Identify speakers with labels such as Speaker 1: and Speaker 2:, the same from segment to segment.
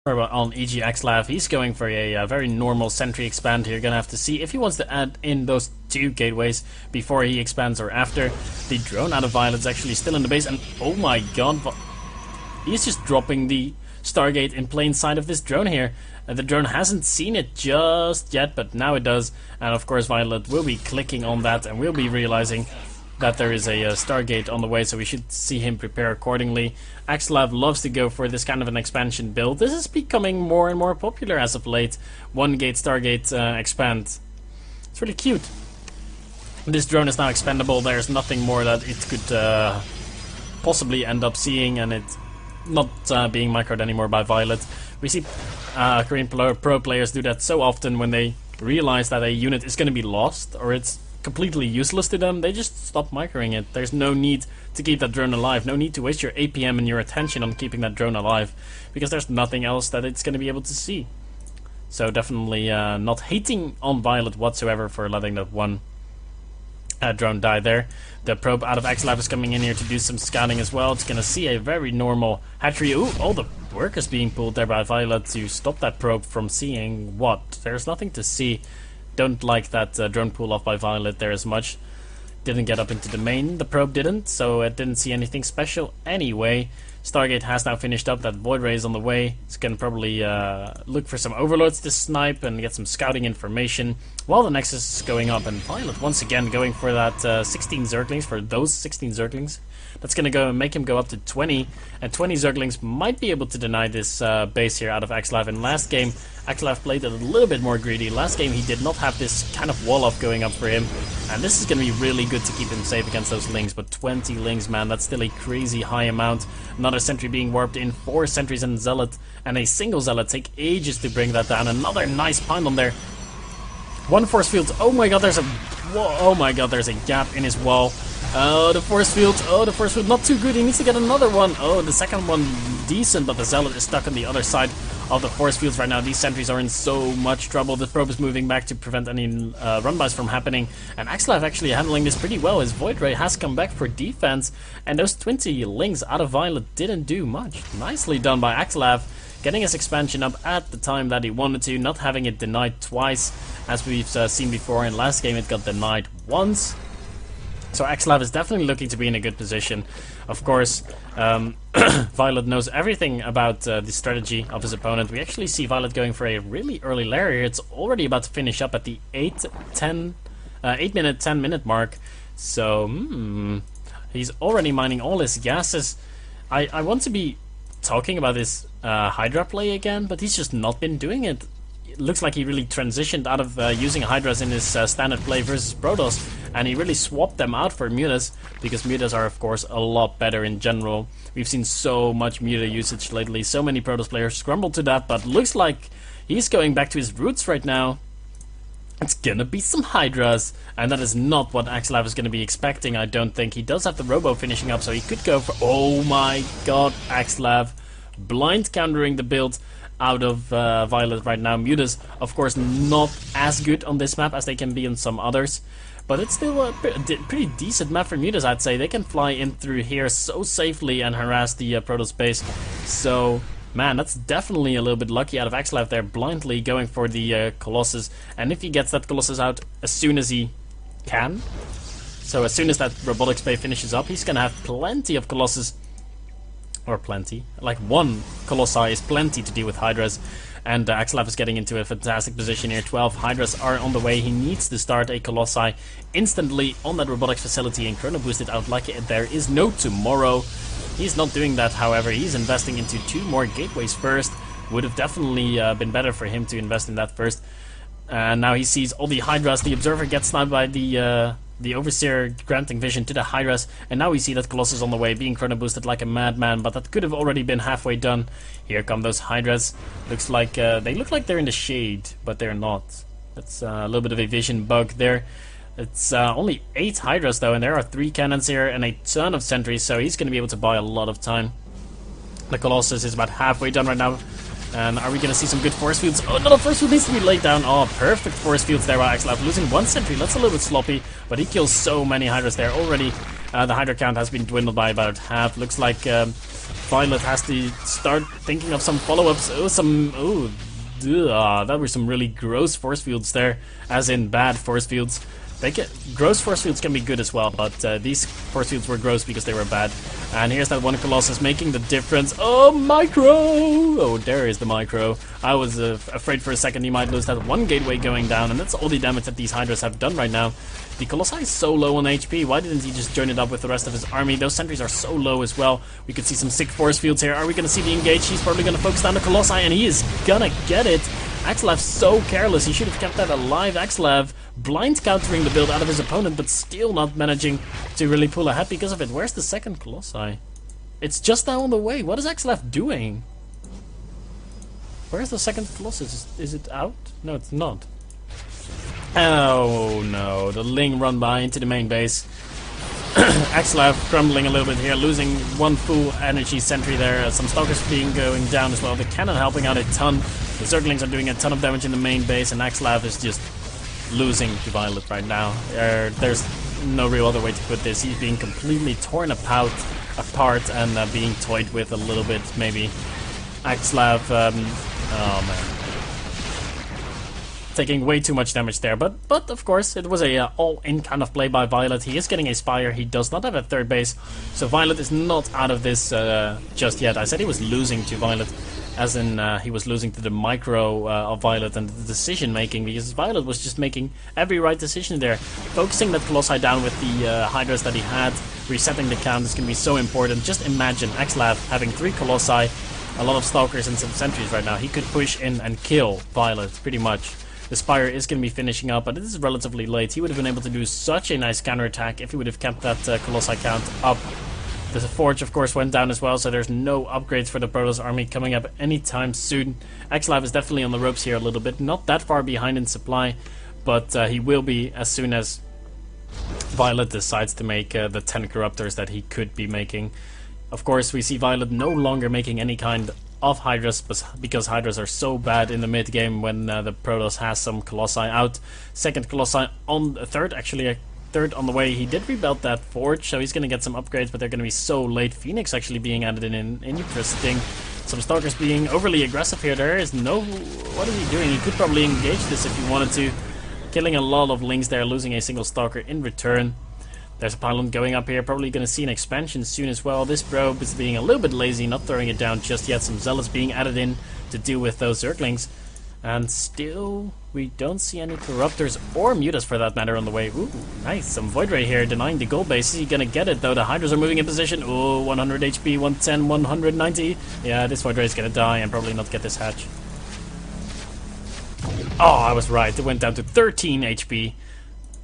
Speaker 1: On EGAxslav, he's going for a very normal sentry expand here. Gonna have to see if he wants to add in those 2 gateways before he expands or after. The drone out of viOlet's actually still in the base, and oh my god, he's just dropping the Stargate in plain sight of this drone here. The drone hasn't seen it just yet, but now it does, and of course viOlet will be clicking on that, and we'll be realizing that there is a Stargate on the way, so we should see him prepare accordingly. EGAxslav loves to go for this kind of an expansion build. This is becoming more and more popular as of late. 1 gate Stargate expand. It's really cute. This drone is now expendable. There's nothing more that it could possibly end up seeing, and it's not being microed anymore by viOlet. We see Korean pro players do that so often when they realize that a unit is going to be lost or it's completely useless to them. They just stop microing it. There's no need to keep that drone alive, no need to waste your APM and your attention on keeping that drone alive, because there's nothing else that it's going to be able to see. So definitely not hating on viOlet whatsoever for letting that one drone die there. The probe out of EGAxslav is coming in here to do some scouting as well. It's going to see a very normal hatchery. Ooh, all the work is being pulled there by viOlet to stop that probe from seeing what? There's nothing to see. Don't like that drone pull off by viOlet there as much. Didn't get up into the main, the probe didn't, so it didn't see anything special anyway. Stargate has now finished up, that Void Ray is on the way. It's gonna probably look for some overlords to snipe and get some scouting information while the Nexus is going up, and viOlet once again going for that 16 Zerglings, for those 16 Zerglings. That's gonna go and make him go up to 20, and 20 Zerglings might be able to deny this base here out of EGAxslav. In last game, EGAxslav played a little bit more greedy. Last game he did not have this kind of wall off going up for him, and this is gonna be really good to keep him safe against those lings. But 20 lings, man, that's still a crazy high amount. Another sentry being warped in, 4 sentries and Zealot, and a single Zealot. Take ages to bring that down. Another nice pylon there. 1 force field. Oh my god, there's a oh my god, there's a gap in his wall. Oh, the force field. Oh, the force field not too good. He needs to get another one. Oh, the second one decent, but the Zealot is stuck on the other side of the force fields right now. These sentries are in so much trouble. The probe is moving back to prevent any run-bys from happening, and EGAxslav actually handling this pretty well. His Void Ray has come back for defense, and those 20 lings out of viOlet didn't do much. Nicely done by EGAxslav, getting his expansion up at the time that he wanted to, not having it denied twice, as we've seen before. In last game it got denied once. So EGAxslav is definitely looking to be in a good position. Of course, viOlet knows everything about the strategy of his opponent. We actually see viOlet going for a really early lair here. It's already about to finish up at the 8 minute, 10 minute mark. So, he's already mining all his gases. I want to be talking about this Hydra play again, but he's just not been doing it. It looks like he really transitioned out of using Hydras in his standard play versus Protoss, and he really swapped them out for Mutas, because Mutas are of course a lot better in general. We've seen so much Muta usage lately, so many Protoss players grumble to that, but looks like he's going back to his roots right now. It's gonna be some Hydras, and that is not what EGAxslav is gonna be expecting, I don't think. He does have the Robo finishing up, so he could go for... Oh my god, EGAxslav blind countering the build out of viOlet right now. Mutas, of course, not as good on this map as they can be on some others, but it's still a pretty decent map for Mutas, I'd say. They can fly in through here so safely and harass the Protoss base. So, man, that's definitely a little bit lucky out of EGAxslav there, blindly going for the Colossus. And if he gets that Colossus out as soon as he can, so as soon as that Robotics Bay finishes up, he's gonna have plenty of Colossus. Or plenty. Like 1 Colossi is plenty to deal with Hydras. And EGAxslav is getting into a fantastic position here. 12 Hydras are on the way. He needs to start a Colossi instantly on that robotics facility and chrono boost it out like there is no tomorrow. He's not doing that, however. He's investing into 2 more gateways first. Would have definitely been better for him to invest in that first. And now he sees all the Hydras. The Observer gets sniped by the Overseer granting vision to the Hydras, and now we see that Colossus on the way, being chrono boosted like a madman, but that could have already been halfway done. Here come those Hydras. Looks like they look like they're in the shade, but they're not. That's a little bit of a vision bug there. It's only 8 Hydras though, and there are 3 cannons here and a ton of sentries, so he's going to be able to buy a lot of time. The Colossus is about halfway done right now. And are we going to see some good force fields? Oh no, the force field needs to be laid down. Oh, perfect force fields there by EGAxslav. Losing 1 sentry, that's a little bit sloppy, but he kills so many Hydras there already. The Hydra count has been dwindled by about half. Looks like viOlet has to start thinking of some follow-ups. That were some really gross force fields there, as in bad force fields. Gross force fields can be good as well, but these force fields were gross because they were bad. And here's that one Colossus making the difference. Oh, micro! Oh, there is the micro. I was afraid for a second he might lose that one gateway going down, and that's all the damage that these Hydras have done right now. The Colossi is so low on HP. Why didn't he just join it up with the rest of his army? Those sentries are so low as well. We could see some sick force fields here. Are we going to see the engage? He's probably going to focus down the Colossi, and he is gonna get it. EGAxslav so careless. He should have kept that alive. EGAxslav blind countering the build out of his opponent, but still not managing to really pull ahead because of it. Where's the second Colossi? It's just now on the way. What is EGAxslav doing? Where's the second Colossus? Is it out? No, it's not. Oh no, the Ling run by into the main base. EGAxslav crumbling a little bit here, losing one full energy sentry there. Some stalkers going down as well. The cannon helping out a ton. The Zerglings are doing a ton of damage in the main base, and EGAxslav is just losing to viOlet right now. There's no real other way to put this. He's being completely torn apart and being toyed with a little bit, maybe. EGAxslav, oh man. Taking way too much damage there, but of course it was a all-in kind of play by viOlet. He is getting a Spire, he does not have a third base, so viOlet is not out of this just yet. I said he was losing to viOlet, as in he was losing to the micro of viOlet and the decision making, because viOlet was just making every right decision there. Focusing that Colossi down with the Hydras that he had, resetting the count is going to be so important. Just imagine EGAxslav having 3 Colossi, a lot of Stalkers and some Sentries right now. He could push in and kill viOlet, pretty much. The Spire is going to be finishing up, but it is relatively late. He would have been able to do such a nice counterattack if he would have kept that Colossi count up. The Forge, of course, went down as well, so there's no upgrades for the Protoss army coming up anytime soon. EGAxslav is definitely on the ropes here a little bit. Not that far behind in supply, but he will be as soon as viOlet decides to make the 10 Corruptors that he could be making. Of course, we see viOlet no longer making any kind of Hydras, because Hydras are so bad in the mid game when the Protoss has some Colossi out. Second Colossi on the third, actually a third on the way. He did rebuild that Forge, so he's going to get some upgrades, but they're going to be so late. Phoenix actually being added in interesting. Some Stalkers being overly aggressive here. There is no... What is he doing? He could probably engage this if he wanted to. Killing a lot of Lings there, losing a single Stalker in return. There's a pylon going up here, probably going to see an expansion soon as well. This probe is being a little bit lazy, not throwing it down just yet. Some Zealots being added in to deal with those Zerglings. And still, we don't see any Corruptors or Mutas for that matter on the way. Ooh, nice. Some Void Ray here denying the gold base. Is he going to get it though? The Hydras are moving in position. Oh, 100 HP, 110, 190. Yeah, this Void Ray is going to die and probably not get this hatch. Oh, I was right. It went down to 13 HP.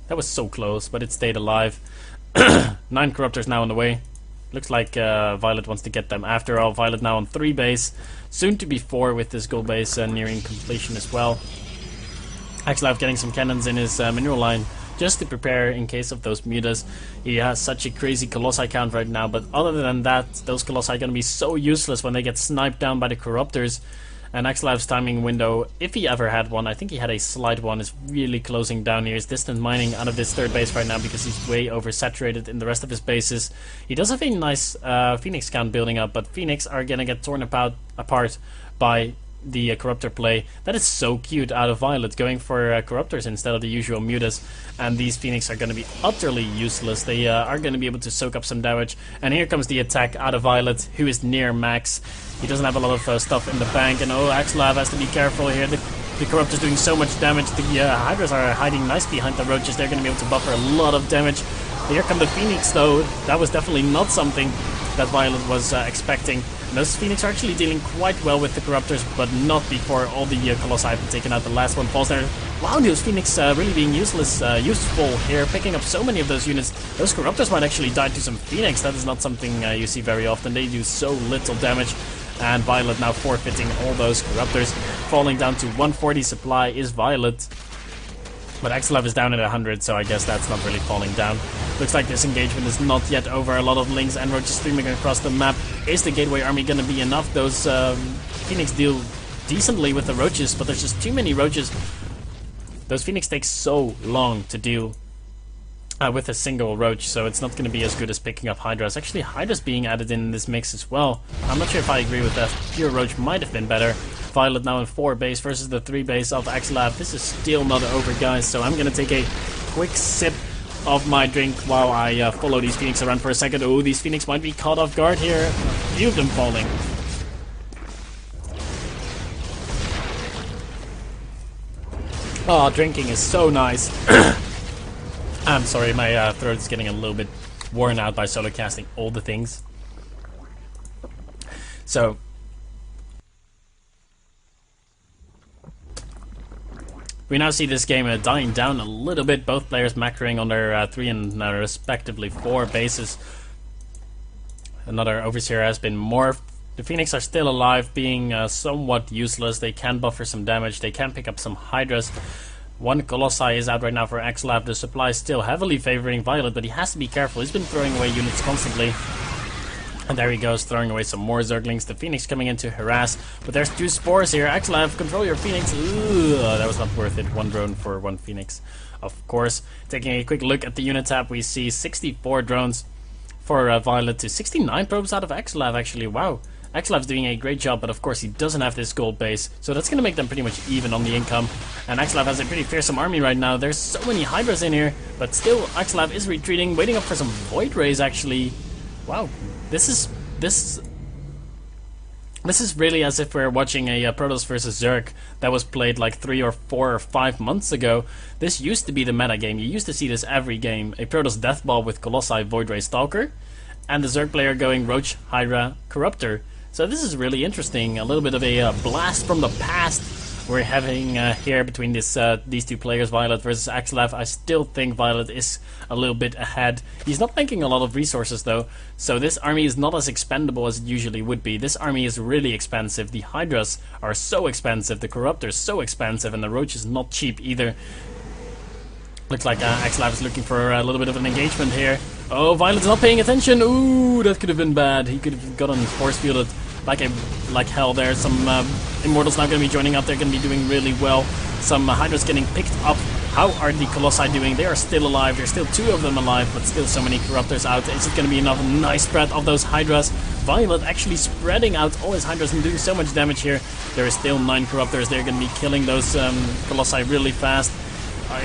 Speaker 1: That was so close, but it stayed alive. 9 Corruptors now on the way. Looks like viOlet wants to get them. After all, viOlet now on 3 base. Soon to be 4 with this gold base nearing completion as well. EGAxslav getting some cannons in his mineral line just to prepare in case of those Mutas. He has such a crazy Colossi count right now, but other than that, those Colossi are going to be so useless when they get sniped down by the Corruptors. And EGAxslav's timing window, if he ever had one, I think he had a slight one, is really closing down here. He's distant mining out of this third base right now because he's way oversaturated in the rest of his bases. He does have a nice Phoenix count building up, but Phoenix are going to get torn apart by the Corruptor play. That is so cute out of viOlet, going for Corruptors instead of the usual Mutas. And these Phoenix are going to be utterly useless. They are going to be able to soak up some damage. And here comes the attack out of viOlet, who is near max. He doesn't have a lot of stuff in the bank, and oh, EGAxslav has to be careful here. The Corruptor's doing so much damage. The Hydras are hiding nice behind the roaches. They're going to be able to buffer a lot of damage. Here come the Phoenix, though. That was definitely not something that viOlet was expecting. And those Phoenix are actually dealing quite well with the Corruptors, but not before all the Colossi have been taken out. The last one falls there. Wow, those Phoenix really being useful here, picking up so many of those units. Those Corruptors might actually die to some Phoenix. That is not something you see very often. They do so little damage. And viOlet now forfeiting all those Corruptors. Falling down to 140 supply is viOlet. But EGAxslav is down at 100, so I guess that's not really falling down. Looks like this engagement is not yet over. A lot of Lings and roaches streaming across the map. Is the Gateway army going to be enough? Those Phoenix deal decently with the roaches, but there's just too many roaches. Those Phoenix take so long to deal with a single roach, so it's not going to be as good as picking up Hydras. Actually, Hydras being added in this mix as well. I'm not sure if I agree with that. Pure roach might have been better. viOlet now in 4 base versus the 3 base of EGAxslav. This is still not over, guys, so I'm going to take a quick sip of my drink while I follow these Phoenix around for a second. Oh, these Phoenix might be caught off guard here. A few of them falling. Oh, drinking is so nice. I'm sorry, my throat is getting a little bit worn out by solo casting all the things. So, we now see this game dying down a little bit. Both players macroing on their 3 and respectively 4 bases. Another Overseer has been morphed. The Phoenix are still alive, being somewhat useless. They can buffer some damage, they can pick up some Hydras. One Colossi is out right now for EGAxslav. The supply is still heavily favoring viOlet, but he has to be careful. He's been throwing away units constantly. And there he goes, throwing away some more Zerglings. The Phoenix coming in to harass. But there's 2 spores here. EGAxslav, control your Phoenix. Ooh, that was not worth it. 1 drone for 1 Phoenix. Of course, taking a quick look at the unit tab, we see 64 drones for viOlet to 69 probes out of EGAxslav, actually. Wow. EGAxslav's doing a great job, but of course he doesn't have this gold base, so that's going to make them pretty much even on the income. And EGAxslav has a pretty fearsome army right now. There's so many Hydras in here, but still EGAxslav is retreating, waiting up for some Void Rays, actually. Wow, this is really as if we're watching a Protoss versus Zerg that was played like 3 or 4 or 5 months ago. This used to be the meta game. You used to see this every game. A Protoss Deathball with Colossi, Void Ray, Stalker, and the Zerg player going Roach, Hydra, Corruptor. So this is really interesting. A little bit of a blast from the past we're having here between these 2 players, viOlet versus EGAxslav. I still think viOlet is a little bit ahead. He's not making a lot of resources though, so this army is not as expendable as it usually would be. This army is really expensive. The Hydras are so expensive, the Corruptor is so expensive, and the Roach is not cheap either. Looks like EGAxslav is looking for a little bit of an engagement here. Oh, viOlet's not paying attention. Ooh, that could have been bad. He could have gotten force fielded like hell there. Some Immortals now going to be joining up. They're going to be doing really well. Some Hydras getting picked up. How are the Colossi doing? They are still alive. There's still 2 of them alive, but still so many Corruptors out. Is it going to be enough? Nice spread of those Hydras. viOlet actually spreading out all his Hydras and doing so much damage here. There is still 9 Corruptors. They're going to be killing those Colossi really fast.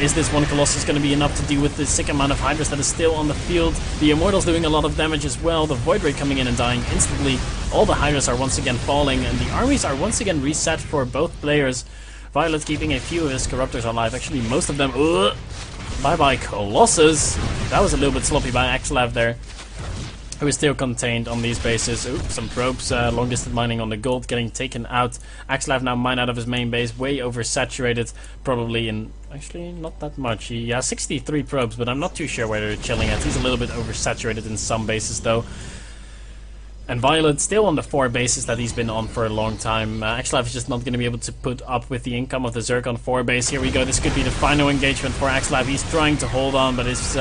Speaker 1: Is this 1 Colossus going to be enough to deal with the sick amount of Hydras that is still on the field? The Immortals doing a lot of damage as well. The Void Ray coming in and dying instantly. All the Hydras are once again falling, and the armies are once again reset for both players. viOlet keeping a few of his Corruptors alive. Actually, most of them. Bye-bye, Colossus. That was a little bit sloppy by EGAxslav there, who is still contained on these bases. Oops, some probes, long distance mining on the gold getting taken out. EGAxslav now mine out of his main base, way oversaturated, probably in, actually not that much. He has 63 probes, but I'm not too sure where they're chilling at. He's a little bit oversaturated in some bases though. And viOlet still on the 4 bases that he's been on for a long time. EGAxslav is just not going to be able to put up with the income of the Zerg on 4 base. Here we go, this could be the final engagement for EGAxslav. He's trying to hold on, but he's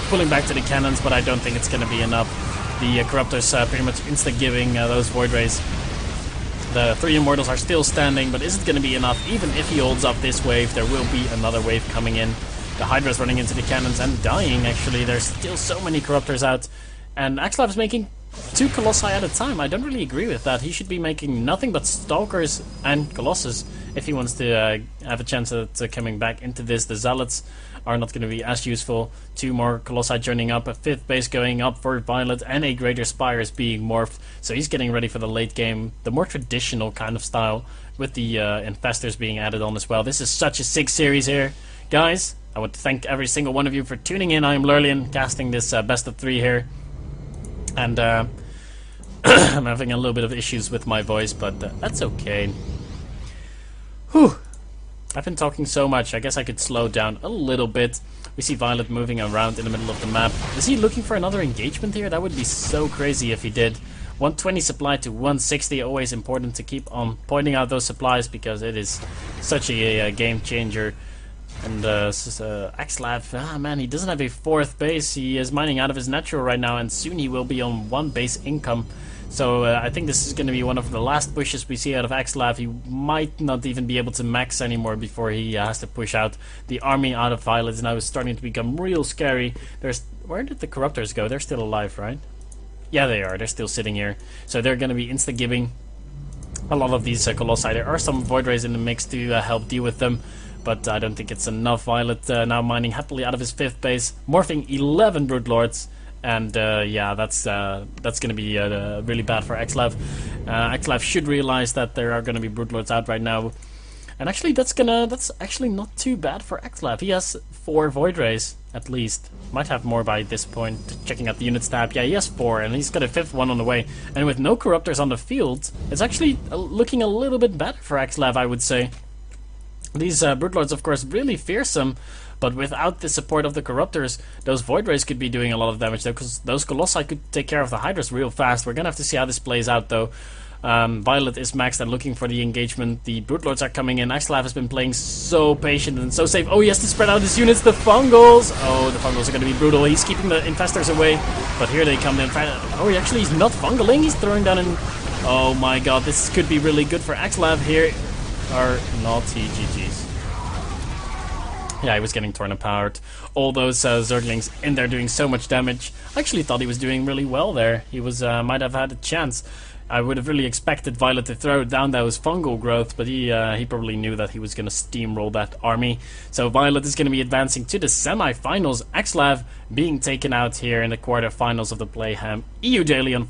Speaker 1: pulling back to the cannons, but I don't think it's going to be enough. The Corruptors pretty much insta-giving those Void Rays. The 3 Immortals are still standing, but is it going to be enough? Even if he holds up this wave, there will be another wave coming in. The Hydra's running into the cannons and dying, actually. There's still so many Corruptors out. And EGAxslav is making 2 Colossi at a time. I don't really agree with that. He should be making nothing but Stalkers and Colossus if he wants to have a chance at coming back into this. The Zealots are not going to be as useful. 2 more Colossi joining up, a 5th base going up for viOlet, and a Greater Spire is being morphed. So he's getting ready for the late game, the more traditional kind of style, with the Infestors being added on as well. This is such a sick series here. Guys, I want to thank every single one of you for tuning in. I am Lurlian, casting this best of 3 here. And I'm having a little bit of issues with my voice, but that's okay. Whew. I've been talking so much, I guess I could slow down a little bit. We see viOlet moving around in the middle of the map. Is he looking for another engagement here? That would be so crazy if he did. 120 supply to 160, always important to keep on pointing out those supplies because it is such a game changer. And EGAxslav, man, he doesn't have a 4th base. He is mining out of his natural right now, and soon he will be on 1 base income. So I think this is going to be one of the last pushes we see out of EGAxslav. He might not even be able to max anymore before he has to push out the army out of violets. Now it's starting to become real scary. Where did the corruptors go? They're still alive, right? Yeah, they are. They're still sitting here. So they're going to be insta-gibbing a lot of these colossi. There are some void rays in the mix to help deal with them, but I don't think it's enough. Violet now mining happily out of his 5th base, morphing 11 Broodlords. And yeah, that's going to be really bad for EGAxslav. EGAxslav should realize that there are going to be Broodlords out right now. And actually, that's actually not too bad for EGAxslav. He has 4 Void Rays, at least. Might have more by this point. Checking out the units tab. Yeah, he has 4, and he's got a 5th one on the way. And with no Corruptors on the field, it's actually looking a little bit better for EGAxslav, I would say. These Broodlords, of course, really fearsome. But without the support of the Corruptors, those Void Rays could be doing a lot of damage, though, because those Colossi could take care of the Hydras real fast. We're going to have to see how this plays out, though. Violet is maxed and looking for the engagement. The Broodlords are coming in. EGAxslav has been playing so patient and so safe. Oh, he has to spread out his units. The Fungals! Oh, the Fungals are going to be brutal. He's keeping the Infestors away. But here they come in. Oh, he's not Fungaling. He's throwing down an... Oh my god, this could be really good for EGAxslav here. Or not, GG's. Yeah, he was getting torn apart. All those Zerglings in there doing so much damage. I actually thought he was doing really well there. He was might have had a chance. I would have really expected Violet to throw down those fungal growth, but he probably knew that he was going to steamroll that army. So Violet is going to be advancing to the semi-finals. EGAxslav being taken out here in the quarterfinals of the Playhem EU Daily on